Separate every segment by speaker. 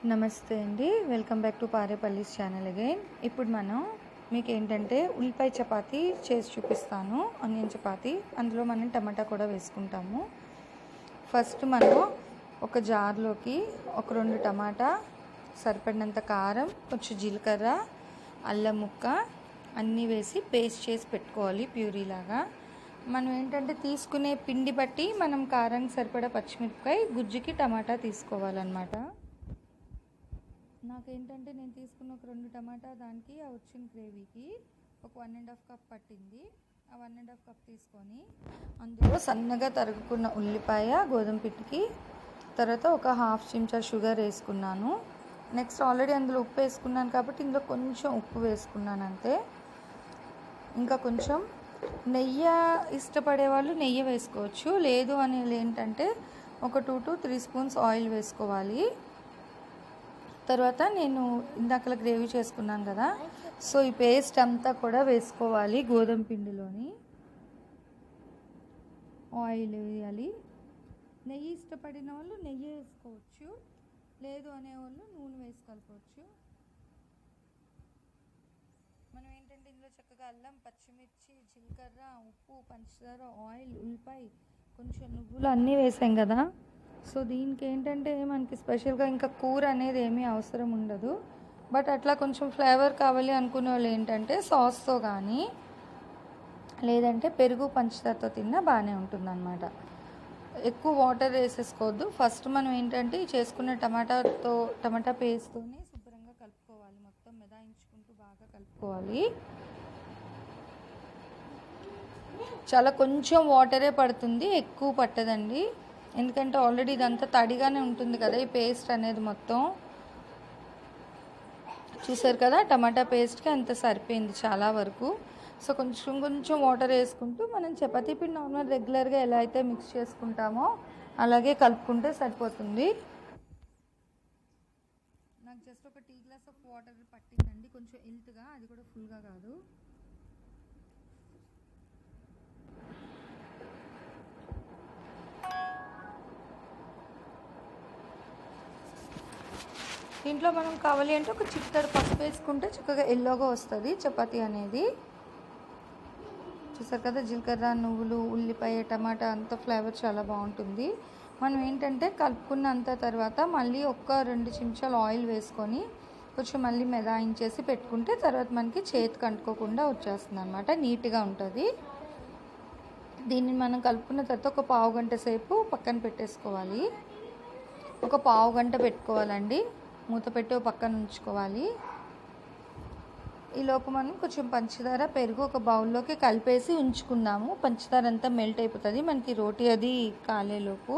Speaker 1: నమస్తే అండి. Welcome back to Parepalli's channel again. ఇప్పుడు మనం మీకు ఏంటంటే ఉల్లిపాయ చపాతీ చేసి చూపిస్తాను. ఆనియన్ చపాతీ, అందులో మనం టమాటా కూడా వేసుకుంటాము. ఫస్ట్ మనం ఒక జార్లోకి ఒక 2 టమాటా, సరిపడినంత కారం, కొంచెం జీలకర్ర, అల్లం ముక్క అన్నీ వేసి పేస్ట్ చేసి పెట్టుకోవాలి ప్యూరీలాగా. మనం ఏంటంటే తీసుకునే పిండి బట్టి మనం కారానికి సరిపడా పచ్చిమిరపకాయ, గుజ్జుకి టమాటా తీసుకోవాలన్నమాట. నాకేంటంటే నేను తీసుకున్న ఒక 2 టమాటా దానికి వచ్చిన గ్రేవీకి ఒక 1.5 కప్ పట్టింది. ఆ 1.5 కప్ తీసుకొని అందులో సన్నగా తరుగుకున్న ఉల్లిపాయ, గోధుమ పిట్టికి, తర్వాత ఒక 1/2 చెంచా షుగర్ వేసుకున్నాను. నెక్స్ట్ ఆల్రెడీ అందులో ఉప్పు వేసుకున్నాను కాబట్టి ఇందులో కొంచెం ఉప్పు వేసుకున్నాను అంతే. ఇంకా కొంచెం నెయ్యి ఇష్టపడే వాళ్ళు నెయ్యి వేసుకోవచ్చు, లేదు అనేది ఏంటంటే ఒక 2 to 3 స్పూన్స్ ఆయిల్ వేసుకోవాలి. తర్వాత నేను ఇందాకలా గ్రేవీ చేసుకున్నాను కదా, సో ఈ పేస్ట్ అంతా కూడా వేసుకోవాలి. గోధుమ పిండిలోని ఆయిల్ వేయాలి. నెయ్యి ఇష్టపడిన వాళ్ళు నెయ్యి వేసుకోవచ్చు, లేదు అనేవాళ్ళు నూనె వేసి కలుపుకోవచ్చు. మనం ఏంటంటే ఇందులో చక్కగా అల్లం, పచ్చిమిర్చి, జీలకర్ర, ఉప్పు, పంచదార, ఆయిల్, ఉల్లిపాయ, కొంచెం నువ్వులు అన్నీ వేసాం కదా. సో దీనికి ఏంటంటే మనకి స్పెషల్గా ఇంకా కూర అనేది ఏమీ అవసరం ఉండదు. బట్ అట్లా కొంచెం ఫ్లేవర్ కావాలి అనుకునే వాళ్ళు ఏంటంటే సాస్తో కానీ లేదంటే పెరుగు పంచదారతో తిన్నా బాగానే ఉంటుందన్నమాట. ఎక్కువ వాటర్ వేసేసుకోవద్దు. ఫస్ట్ మనం ఏంటంటే చేసుకున్న టమాటా పేస్ట్తోనే శుభ్రంగా కలుపుకోవాలి. మొత్తం మెదాయించుకుంటూ బాగా కలుపుకోవాలి. చాలా కొంచెం వాటరే పడుతుంది, ఎక్కువ పట్టదండి. ఎందుకంటే ఆల్రెడీ ఇదంతా తడిగానే ఉంటుంది కదా ఈ పేస్ట్ అనేది మొత్తం. చూసారు కదా, టమాటా పేస్ట్కి అంత సరిపోయింది చాలా వరకు. సో కొంచెం కొంచెం వాటర్ వేసుకుంటూ మనం చపాతీ పిండి నార్మల్ రెగ్యులర్గా ఎలా అయితే మిక్స్ చేసుకుంటామో అలాగే కలుపుకుంటే సరిపోతుంది. నాకు జస్ట్ ఒక టీ గ్లాస్ ఆఫ్ వాటర్ పట్టిందండి, కొంచెం ఎల్త్గా, అది కూడా ఫుల్గా కాదు. దీంట్లో మనం కావాలి అంటే ఒక చిట్టడు పసుపు వేసుకుంటే చక్కగా ఎల్లోగా వస్తుంది చపాతీ అనేది. చూసారు కదా, జీలకర్ర, నువ్వులు, ఉల్లిపాయ, టమాటా అంత ఫ్లేవర్ చాలా బాగుంటుంది. మనం ఏంటంటే కలుపుకున్నంత తర్వాత మళ్ళీ ఒక 2 చెంచాలు ఆయిల్ వేసుకొని కొంచెం మళ్ళీ మెదాయించేసి పెట్టుకుంటే తర్వాత మనకి చేతికి అంటుకోకుండా వచ్చేస్తుంది అనమాట, నీట్గా ఉంటుంది. దీన్ని మనం కలుపుకున్న తర్వాత ఒక పావు గంట సేపు పక్కన పెట్టేసుకోవాలి. ఒక పావు గంట పెట్టుకోవాలండి, మూత పెట్టి పక్కన ఉంచుకోవాలి. ఈలోపు మనం కొంచెం పంచదార, పెరుగు ఒక బౌల్లోకి కలిపేసి ఉంచుకున్నాము. పంచదార అంతా మెల్ట్ అయిపోతుంది మనకి రోటీ అది కాలేలోపు.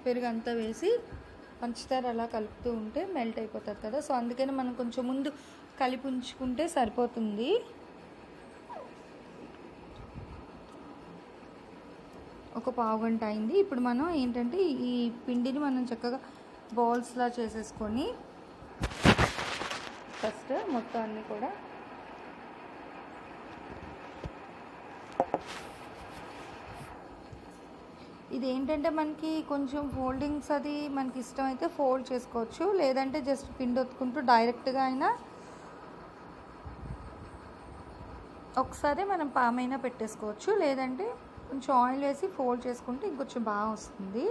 Speaker 1: పెరుగు అంతా వేసి పంచదార అలా కలుపుతూ ఉంటే మెల్ట్ అయిపోతుంది కదా. సో అందుకని మనం కొంచెం ముందు కలిపి ఉంచుకుంటే సరిపోతుంది. ఒక పావు గంట అయింది. ఇప్పుడు మనం ఏంటంటే ఈ పిండిని మనం చక్కగా బాల్స్లా చేసేసుకొని ఫస్ట్ మొత్తం అన్నీ కూడా ఇది ఏంటంటే మనకి కొంచెం ఫోల్డింగ్స్ అది మనకి ఇష్టమైతే ఫోల్డ్ చేసుకోవచ్చు, లేదంటే జస్ట్ పిండి ఒత్తుకుంటూ డైరెక్ట్గా అయినా ఒకసారి మనం పామైనా పెట్టేసుకోవచ్చు, లేదంటే కొంచెం ఆయిల్ వేసి ఫోల్డ్ చేసుకుంటే ఇంకొంచెం బాగా వస్తుంది.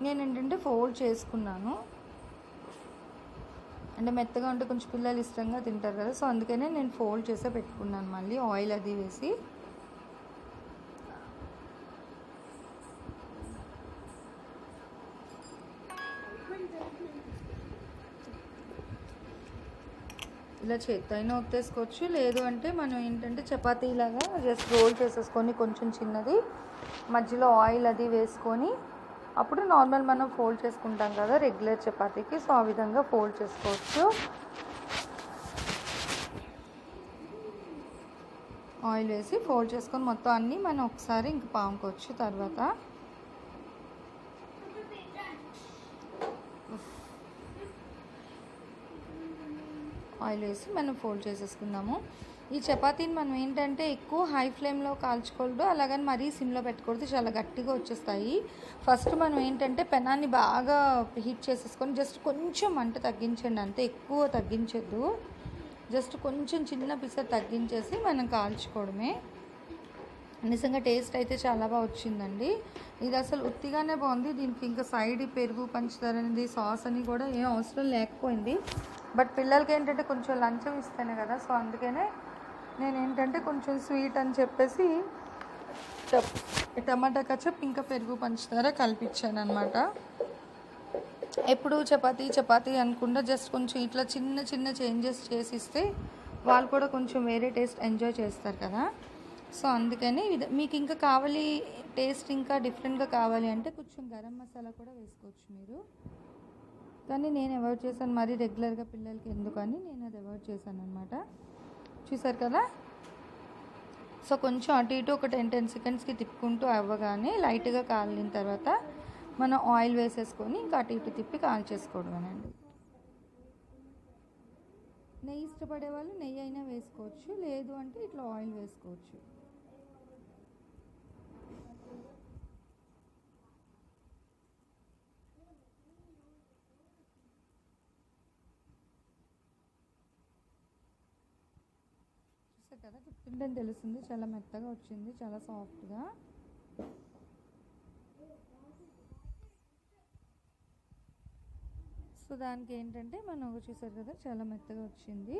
Speaker 1: నేను ఏంటంటే ఫోల్డ్ చేసుకున్నాను, అంటే మెత్తగా ఉంటే కొంచెం పిల్లలు ఇష్టంగా తింటారు కదా, సో అందుకనే నేను ఫోల్డ్ చేసే పెట్టుకున్నాను. మళ్ళీ ఆయిల్ అది వేసి ఇలా చేత్తో అయినా ఒత్తేసుకోవచ్చు, లేదు అంటే మనం ఏంటంటే చపాతీలాగా జస్ట్ రోల్ చేసేసుకొని కొంచెం చిన్నది మధ్యలో ఆయిల్ అది వేసుకొని అప్పుడు నార్మల్ మనం ఫోల్డ్ చేసుకుంటాం కదా రెగ్యులర్ చపాతీకి, సో ఆ విధంగా ఫోల్డ్ చేసుకోవచ్చు. ఆయిల్ వేసి ఫోల్డ్ చేసుకొని మొత్తం అన్నీ మనం ఒకసారి ఇంక పాముకోవచ్చు. తర్వాత ఆయిల్ వేసి మనం ఫోల్డ్ చేసేసుకుందాము. ఈ చపాతీని మనం ఏంటంటే ఎక్కువ హై ఫ్లేమ్లో కాల్చుకోవద్దు, అలాగని మరీ సిమ్లో పెట్టకూడదు, చాలా గట్టిగా వచ్చేస్తాయి. ఫస్ట్ మనం ఏంటంటే పెనాన్ని బాగా హీట్ చేసేసుకొని జస్ట్ కొంచెం మంట తగ్గించండి, అంతే, ఎక్కువ తగ్గించొద్దు. జస్ట్ కొంచెం చిన్న పిసర్ తగ్గించేసి మనం కాల్చుకోవడమే. నిజంగా టేస్ట్ అయితే చాలా బాగా వచ్చిందండి. ఇది అసలు ఉత్తిగానే బాగుంది. దీనికి ఇంకా సైడ్ పెరుగు పంచదార అనేది సాస్ అని కూడా ఏం అవసరం లేకపోయింది. బట్ పిల్లలకి ఏంటంటే కొంచెం లంచం ఇస్తేనే కదా, సో అందుకనే నేను ఏంటంటే కొంచెం స్వీట్ అని చెప్పేసి టమాటా కచప్ ఇంకా పెరుగు పంచదార కల్పించాను అనమాట. ఎప్పుడు చపాతీ అనుకుంటా జస్ట్ కొంచెం ఇట్లా చిన్న చిన్న చేంజెస్ చేసిస్తే వాళ్ళు కూడా కొంచెం వేరే టేస్ట్ ఎంజాయ్ చేస్తారు కదా. సో అందుకని మీకు ఇంకా కావాలి, టేస్ట్ ఇంకా డిఫరెంట్గా కావాలి అంటే కొంచెం గరం మసాలా కూడా వేసుకోవచ్చు మీరు. కానీ నేను అవాయిడ్ చేశాను, మరీ రెగ్యులర్గా పిల్లలకి ఎందుకని నేను అది అవాయిడ్ చేశాను అనమాట. చూసారు కదా. సో కొంచెం అటు ఇటు ఒక 10 సెకండ్స్కి తిప్పుకుంటూ అవ్వగానే లైట్గా కాలిన తర్వాత మనం ఆయిల్ వేసేసుకొని ఇంకా అటు ఇటు తిప్పి కాల్చేసుకోవడమేనండి. నెయ్యి ఇష్టపడే వాళ్ళు నెయ్యి అయినా వేసుకోవచ్చు, లేదు అంటే ఇట్లా ఆయిల్ వేసుకోవచ్చు. చూసారు కదా, తిప్పుతుంటే తెలుస్తుంది, చాలా మెత్తగా వచ్చింది, చాలా సాఫ్ట్గా. సో దానికి ఏంటంటే మనం చూసారు కదా చాలా మెత్తగా వచ్చింది.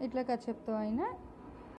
Speaker 1: ఇట్లా కచప్తో అయినా